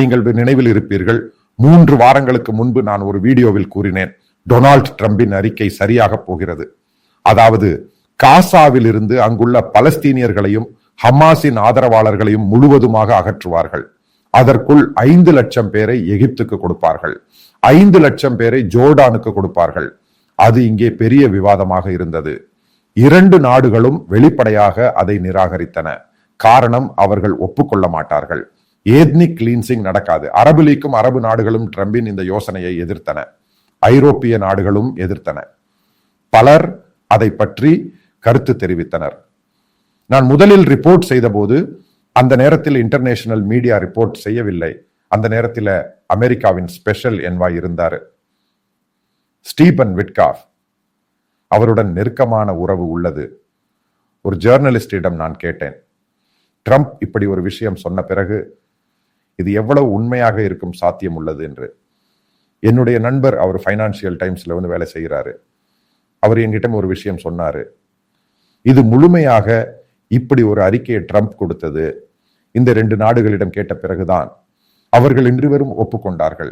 நீங்கள் நினைவில் இருப்பீர்கள், 3 வாரங்களுக்கு முன்பு நான் ஒரு வீடியோவில் கூறினேன், டொனால்ட் ட்ரம்பின் அறிக்கை சரியாக போகிறது. அதாவது காசாவில் இருந்து அங்குள்ள பலஸ்தீனியர்களையும் ஹமாஸின் ஆதரவாளர்களையும் முழுவதுமாக அகற்றுவார்கள். அதற்குள் 5 லட்சம் பேரை எகிப்துக்கு கொடுப்பார்கள், 5 லட்சம் பேரை ஜோர்டானுக்கு கொடுப்பார்கள். அது இங்கே பெரிய விவாதமாக இருந்தது. 2 நாடுகளும் வெளிப்படையாக அதை நிராகரித்தன. காரணம், அவர்கள் ஒப்புக்கொள்ள மாட்டார்கள். ஏத்னிக் கிளீன்சிங் நடக்காது. அரபு லீக்கும் அரபு நாடுகளும் ட்ரம்பின் இந்த யோசனையை எதிர்த்தன. ஐரோப்பிய நாடுகளும் எதிர்த்தன. பலர் அதை பற்றி கருத்து தெரிவித்தனர். நான் முதலில் ரிப்போர்ட் செய்த போது அந்த நேரத்தில் இன்டர்நேஷனல் மீடியா ரிப்போர்ட் செய்யவில்லை. அந்த நேரத்தில் அமெரிக்காவின் ஸ்பெஷல் என்வாய் இருந்தார், ஸ்டீபன் விட்காஃப். அவருடன் நெருக்கமான உறவு உள்ளது. ஒரு ஜேர்னலிஸ்டிடம் நான் கேட்டேன், ட்ரம்ப் இப்படி ஒரு விஷயம் சொன்ன பிறகு இது எவ்வளவு உண்மையாக இருக்கும் சாத்தியம் உள்ளது என்று. என்னுடைய நண்பர், அவர் ஃபைனான்சியல் டைம்ஸ்ல வந்து வேலை செய்கிறாரு. அவர் என்கிட்ட ஒரு விஷயம் சொன்னாரு, இது முழுமையாக இப்படி ஒரு அறிக்கையை ட்ரம்ப் கொடுத்தது இந்த 2 நாடுகளிடம் கேட்ட பிறகுதான் அவர்கள் இருவரும் ஒப்புக்கொண்டார்கள்.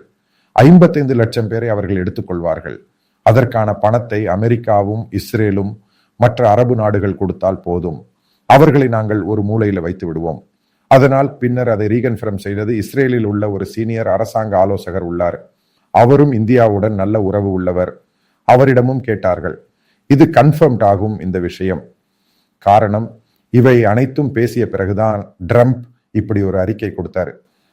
55 லட்சம் பேரை அவர்கள் எடுத்துக்கொள்வார்கள். அதற்கான பணத்தை அமெரிக்காவும் இஸ்ரேலும் மற்ற அரபு நாடுகள் கொடுத்தால் போதும். அவர்களை நாங்கள் ஒரு மூலையில் வைத்து விடுவோம். அதனால் பின்னர் அதை ரீகன்ஃபர்ம் செய்தது. இஸ்ரேலில் உள்ள ஒரு சீனியர் அரசாங்க ஆலோசகர் உள்ளார். அவரும் இந்தியாவுடன் நல்ல உறவு உள்ளவர். அவரிடமும் கேட்டார்கள். இது கன்ஃபர்ம்ட் ஆகும் இந்த விஷயம். காரணம், இவை அனைத்தும் பேசிய பிறகுதான் ட்ரம்ப் இப்படி ஒரு அறிக்கை கொடுத்தாரு.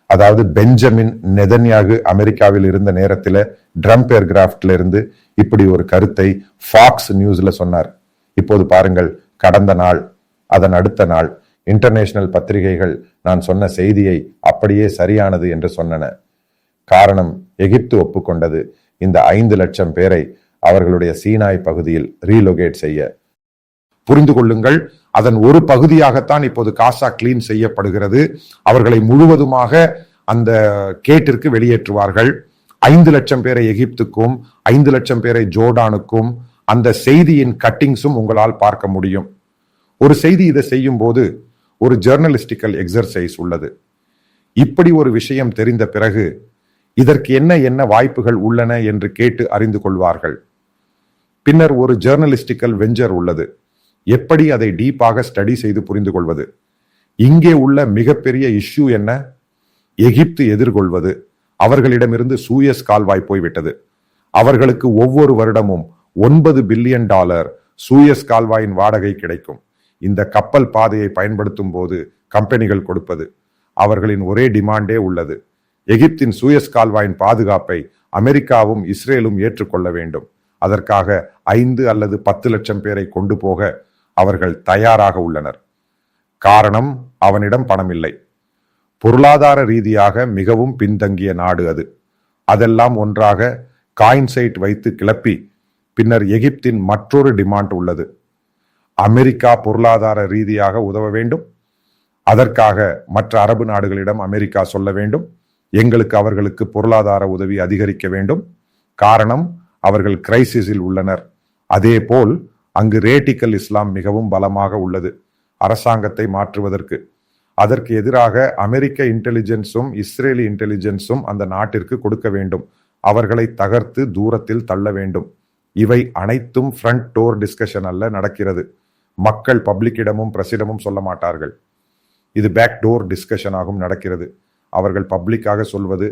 அதாவது பெஞ்சமின் நெதன்யாகு அமெரிக்காவில் இருந்த நேரத்தில் ட்ரம்ப் ஏர்கிராஃப்ட்ல இருந்து இப்படி ஒரு கருத்தை ஃபாக்ஸ் நியூஸ்ல சொன்னார். இப்போது பாருங்கள், கடந்த நாள், அதன் அடுத்த நாள் இன்டர்நேஷனல் பத்திரிகைகள் நான் சொன்ன செய்தியை அப்படியே சரியானது என்று சொன்னன. காரணம், எகிப்து ஒப்புக்கொண்டது இந்த 5 லட்சம் பேரை அவர்களுடைய சீனாய் பகுதியில் ரீலோகேட் செய்ய. புரிந்து கொள்ளுங்கள், அதன் ஒரு பகுதியாகத்தான் இப்போது காசா கிளீன் செய்யப்படுகிறது. அவர்களை முழுவதுமாக அந்த கேட்டிற்கு வெளியேற்றுவார்கள். 5 லட்சம் பேரை எகிப்துக்கும் 5 லட்சம் பேரை ஜோர்டானுக்கும். அந்த செய்தியின் கட்டிங்ஸும் உங்களால் பார்க்க முடியும். ஒரு செய்தி இதை செய்யும் போது ஒரு ஜேர்னலிஸ்டிக்கல் எக்ஸர்சைஸ் உள்ளது. இப்படி ஒரு விஷயம் தெரிந்த பிறகு இதற்கு என்ன வாய்ப்புகள் உள்ளன என்று கேட்டு அறிந்து கொள்வார்கள். பின்னர் ஒரு ஜேர்னலிஸ்டிக்கல் வெஞ்சர் உள்ளது. எப்படி அதை டீப்பாக ஸ்டடி செய்து புரிந்து கொள்வது. இங்கே உள்ள மிகப்பெரிய இஷ்யூ என்ன? எகிப்து எதிர்கொள்வது. அவர்களிடமிருந்து சூயஸ் கால்வாய் போய்விட்டது. அவர்களுக்கு ஒவ்வொரு வருடமும் $9 பில்லியன் சூயஸ் கால்வாயின் வாடகை கிடைக்கும். இந்த கப்பல் பாதையை பயன்படுத்தும் போது கம்பெனிகள் கொடுப்பது. அவர்களின் ஒரே டிமாண்டே உள்ளது, எகிப்தின் சூயஸ் கால்வாயின் பாதுகாப்பை அமெரிக்காவும் இஸ்ரேலும் ஏற்றுக்கொள்ள வேண்டும். அதற்காக 5 அல்லது 10 லட்சம் பேரை கொண்டு போக அவர்கள் தயாராக உள்ளனர். காரணம், அவனிடம் பணம் இல்லை. பொருளாதார ரீதியாக மிகவும் பின்தங்கிய நாடு அது. அதெல்லாம் ஒன்றாக காயின்சைட் வைத்து கிளப்பி பின்னர் எகிப்தின் மற்றொரு டிமாண்ட் உள்ளது. அமெரிக்கா பொருளாதார ரீதியாக உதவ வேண்டும். அதற்காக மற்ற அரபு நாடுகளிடம் அமெரிக்கா சொல்ல வேண்டும், எங்களுக்கு அவர்களுக்கு பொருளாதார உதவி அதிகரிக்க வேண்டும். காரணம், அவர்கள் கிரைசிஸில் உள்ளனர். அதே போல் அங்கு ரேடிக்கல் இஸ்லாம் மிகவும் பலமாக உள்ளது அரசாங்கத்தை மாற்றுவதற்கு. அதற்கு எதிராக அமெரிக்க இன்டெலிஜென்ஸும் இஸ்ரேலி இன்டெலிஜென்ஸும் அந்த நாட்டிற்கு கொடுக்க வேண்டும். அவர்களை தகர்த்து தூரத்தில் தள்ள வேண்டும். இவை அனைத்தும் ஃப்ரண்ட் டோர் டிஸ்கஷன் அல்ல நடக்கிறது. மக்கள் பப்ளிக்கிடமும் பிரசிடமும் சொல்ல மாட்டார்கள். இது பேக் டோர் டிஸ்கஷனாகவும் நடக்கிறது. அவர்கள் பப்ளிக்காக சொல்வது,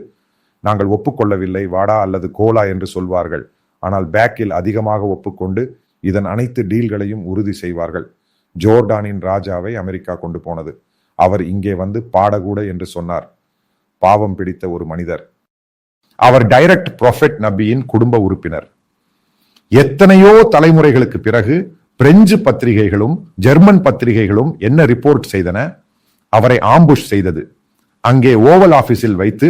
நாங்கள் ஒப்புக்கொள்ளவில்லை, வாடா அல்லது கோலா என்று சொல்வார்கள். ஆனால் பேக்கில் அதிகமாக ஒப்புக்கொண்டு இதன் அனைத்து டீல்களையும் உறுதி செய்வார்கள். ஜோர்டானின் ராஜாவை அமெரிக்கா கொண்டு போனது. அவர் இங்கே வந்து பாடக்கூட என்று சொன்னார். பாவம் பிடித்த ஒரு மனிதர். அவர் டைரக்ட் ப்ரொஃபெட் நபியின் குடும்ப உறுப்பினர். எத்தனையோ தலைமுறைகளுக்கு பிறகு பிரெஞ்சு பத்திரிகைகளும் ஜெர்மன் பத்திரிகைகளும் என்ன ரிப்போர்ட் செய்தன? அவரை ஆம்புஷ் செய்தது. அங்கே ஓவல் ஆபீஸில் வைத்து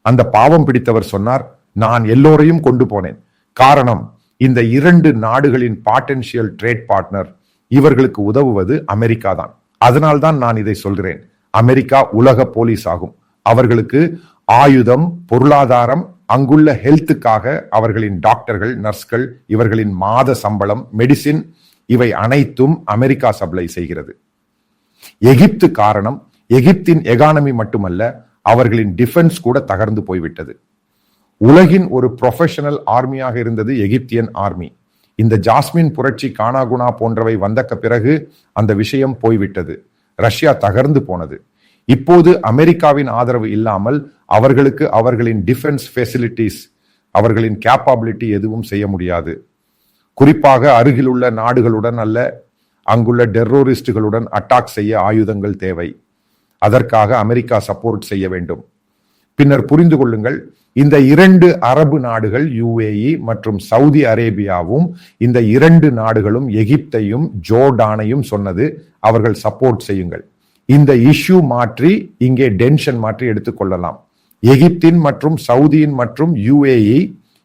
அந்த பாவம் பிடித்தவர் சொன்னார், நான் எல்லோரையும் கொண்டு போனேன். காரணம், இந்த 2 நாடுகளின் பாட்டென்ஷியல் ட்ரேட் பார்ட்னர், இவர்களுக்கு உதவுவது அமெரிக்கா தான். அதனால்தான் நான் இதை சொல்கிறேன். அமெரிக்கா உலக போலீஸ் ஆகும். அவர்களுக்கு ஆயுதம், பொருளாதாரம், அங்குள்ள ஹெல்த்துக்காக அவர்களின் டாக்டர்கள், நர்ஸ்கள், இவர்களின் மாத சம்பளம், மெடிசின், இவை அனைத்தும் அமெரிக்கா சப்ளை செய்கிறது. எகிப்து காரணம், எகிப்தின் எகானமி மட்டுமல்ல, அவர்களின் டிஃபென்ஸ் கூட தகர்ந்து போய்விட்டது. உலகின் ஒரு ப்ரொஃபஷனல் ஆர்மியாக இருந்தது எகிப்தியன் ஆர்மி. இந்த ஜாஸ்மின் புரட்சி, கானாகுனா போன்றவை வந்தக்க பிறகு அந்த விஷயம் போய்விட்டது. ரஷ்யா தகர்ந்து போனது. இப்போது அமெரிக்காவின் ஆதரவு இல்லாமல் அவர்களுக்கு அவர்களின் டிஃபென்ஸ் ஃபெசிலிட்டிஸ், அவர்களின் கேப்பபிலிட்டி எதுவும் செய்ய முடியாது. குறிப்பாக அருகிலுள்ள நாடுகளுடன் அல்ல, அங்குள்ள டெரரிஸ்டுகளுடன் அட்டாக் செய்ய ஆயுதங்கள் தேவை. அதற்காக அமெரிக்கா சப்போர்ட் செய்ய வேண்டும். பின்னர் புரிந்து கொள்ளுங்கள், இந்த 2 அரபு நாடுகள் UAE மற்றும் சவுதி அரேபியாவும், இந்த 2 நாடுகளும் எகிப்தையும் ஜோர்டானையும் சொன்னது, அவர்கள் சப்போர்ட் செய்யுங்கள். இந்த இஷ்யூ மாற்றி இங்கே டென்ஷன் மாற்றி எடுத்துக்கொள்ளலாம். எகிப்தின் மற்றும் சவுதியின் மற்றும் UAE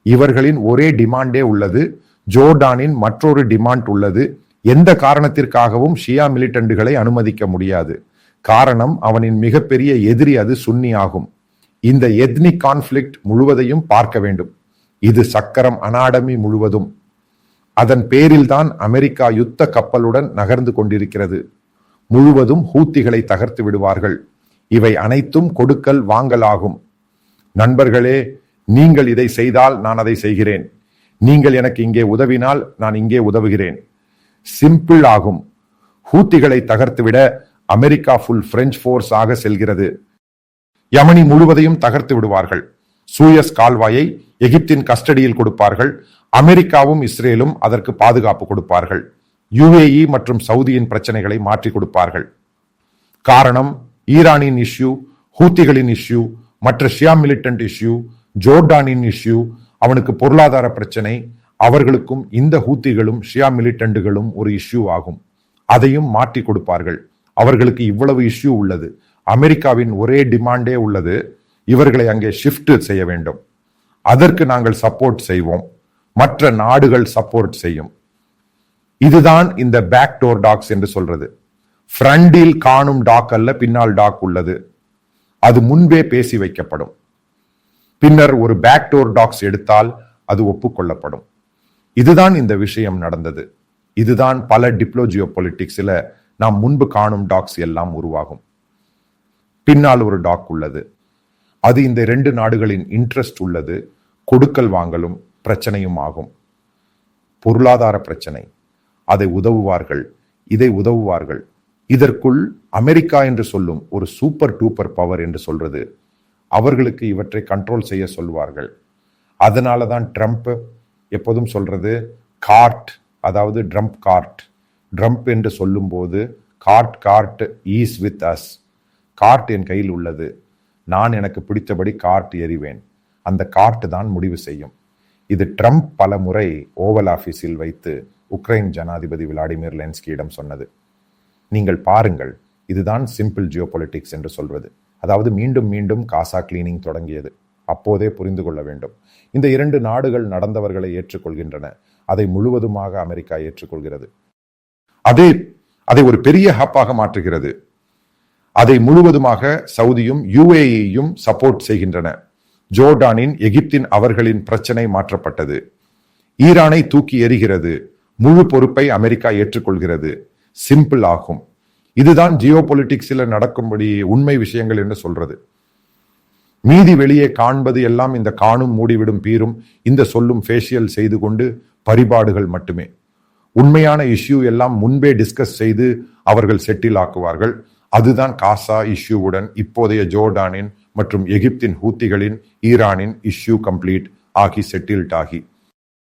இவர்களின் ஒரே டிமாண்டே உள்ளது. ஜோர்டானின் மற்றொரு டிமாண்ட் உள்ளது. எந்த காரணத்திற்காகவும் ஷியா மிலிட்டன்ட்களை அனுமதிக்க முடியாது. காரணம், அவனின் மிகப்பெரிய எதிரி அது சுன்னி ஆகும். இந்த எத்னிக் கான்ஃபிளிக்ட் முழுவதையும் பார்க்க வேண்டும். இது சக்கரம் அனாடமி முழுவதும். அதன் பேரில் தான் அமெரிக்கா யுத்த கப்பலுடன் நகர்ந்து கொண்டிருக்கிறது. முழுவதும் ஹூத்திகளை தகர்த்து விடுவார்கள். இவை அனைத்தும் கொடுக்கல் வாங்கலாகும். நண்பர்களே, நீங்கள் இதை செய்தால் நான் அதை செய்கிறேன். நீங்கள் எனக்கு இங்கே உதவினால் நான் இங்கே உதவுகிறேன். சிம்பிள் ஆகும். ஹூத்திகளை தகர்த்துவிட அமெரிக்கா ஃபுல் பிரெஞ்சு போர்ஸ் ஆக செல்கிறது. யமனி முழுவதையும் தகர்த்து விடுவார்கள். சூயஸ் கால்வாயை எகிப்தின் கஸ்டடியில் கொடுப்பார்கள். அமெரிக்காவும் இஸ்ரேலும் அதற்கு பாதுகாப்பு கொடுப்பார்கள். UAE மற்றும் சவுதியின் பிரச்சனைகளை மாற்றி கொடுப்பார்கள். காரணம், ஈரானின் இஷ்யூ, ஹூத்திகளின் இஷ்யூ, மற்ற ஷியா மிலிட்டன்ட் இஷ்யூ, ஜோர்டானின் இஷ்யூ, அவனுக்கு பொருளாதார பிரச்சனை. அவர்களுக்கும் இந்த ஹூத்திகளும் ஷியா மிலிட்டன்ட்களும் ஒரு இஷ்யூ ஆகும். அதையும் மாற்றி கொடுப்பார்கள். அவர்களுக்கு இவ்வளவு இஷ்யூ உள்ளது. அமெரிக்காவின் ஒரே டிமாண்டே உள்ளது, இவர்களை அங்கே ஷிஃப்ட் செய்ய வேண்டும். அதற்கு நாங்கள் சப்போர்ட் செய்வோம். மற்ற நாடுகள் சப்போர்ட் செய்யும். இதுதான் இந்த பேக்டோர் டாக்ஸ் என்று சொல்றது. ஃப்ரண்டில் காணும் டாக் அல்ல, பின்னால் டாக் உள்ளது. அது முன்பே பேசி வைக்கப்படும். பின்னர் ஒரு பேக்டோர் டாக்ஸ் எடுத்தால் அது ஒப்புக்கொள்ளப்படும். இதுதான் இந்த விஷயம் நடந்தது. இதுதான் பல டிப்ளோஜியோ பொலிட்டிக்ஸ்ல நாம் முன்பு காணும் டாக்ஸ் எல்லாம் உருவாகும். பின்னால் ஒரு டாக் உள்ளது. அது இந்த 2 நாடுகளின் இன்ட்ரெஸ்ட் உள்ளது. கொடுக்கல் வாங்கலும் பிரச்சனையும் ஆகும். பொருளாதார பிரச்சனை. அதை உதவுவார்கள், இதை உதவுவார்கள். இதற்குள் அமெரிக்கா என்று சொல்லும் ஒரு சூப்பர் டூப்பர் பவர் என்று சொல்றது, அவர்களுக்கு இவற்றை கண்ட்ரோல் செய்ய சொல்வார்கள். அதனால தான் ட்ரம்ப் எப்போதும் சொல்றது கார்ட், அதாவது ட்ரம்ப் கார்ட். ட்ரம்ப் என்று சொல்லும் போது card is with us. Card என் கையில் உள்ளது. நான் எனக்கு பிடித்தபடி கார்ட் எறிவேன். அந்த கார்ட் தான் முடிவு செய்யும். இது ட்ரம்ப் பல முறை ஓவல் ஆபீஸில் வைத்து உக்ரைன் ஜனாதிபதி விளாடிமிர் லென்ஸ்கியிடம் சொன்னது. நீங்கள் பாருங்கள், இதுதான் சிம்பிள் ஜியோபொலிட்டிக்ஸ் என்று சொல்வது. அதாவது மீண்டும் மீண்டும் காசா கிளீனிங் தொடங்கியது. அப்போதே புரிந்து கொள்ள வேண்டும். இந்த 2 நாடுகள் நடந்தவர்களை ஏற்றுக்கொள்கின்றன. அதை முழுவதுமாக அமெரிக்கா ஏற்றுக்கொள்கிறது. அதை ஒரு பெரிய ஹப்பாக மாற்றுகிறது. அதை முழுவதுமாக சவுதியும் UAEயும் சப்போர்ட் செய்கின்றன. ஜோர்டானின், எகிப்தின் அவர்களின் பிரச்சனை மாற்றப்பட்டது. ஈரானை தூக்கி எறிகிறது. முழு பொறுப்பை அமெரிக்கா ஏற்றுக்கொள்கிறது. சிம்பிள் ஆகும். இதுதான் ஜியோ பொலிட்டிக்ஸில் நடக்கும்படி உண்மை விஷயங்கள் என்று சொல்றது. மீதி வெளியே காண்பது எல்லாம் இந்த காணும் மூடிவிடும் பீரும் இந்த சொல்லும் ஃபேஷியல் செய்து கொண்டு பரிபாடுகள் மட்டுமே. உண்மையான இஷ்யூ எல்லாம் முன்பே டிஸ்கஸ் செய்து அவர்கள் செட்டில் ஆக்குவார்கள். அதுதான் காசா இஷ்யூவுடன் இப்போதைய ஜோர்டானின் மற்றும் எகிப்தின் ஹூத்திகளின், ஈரானின் இஷ்யூ கம்ப்ளீட் ஆகி செட்டில்ட் ஆகி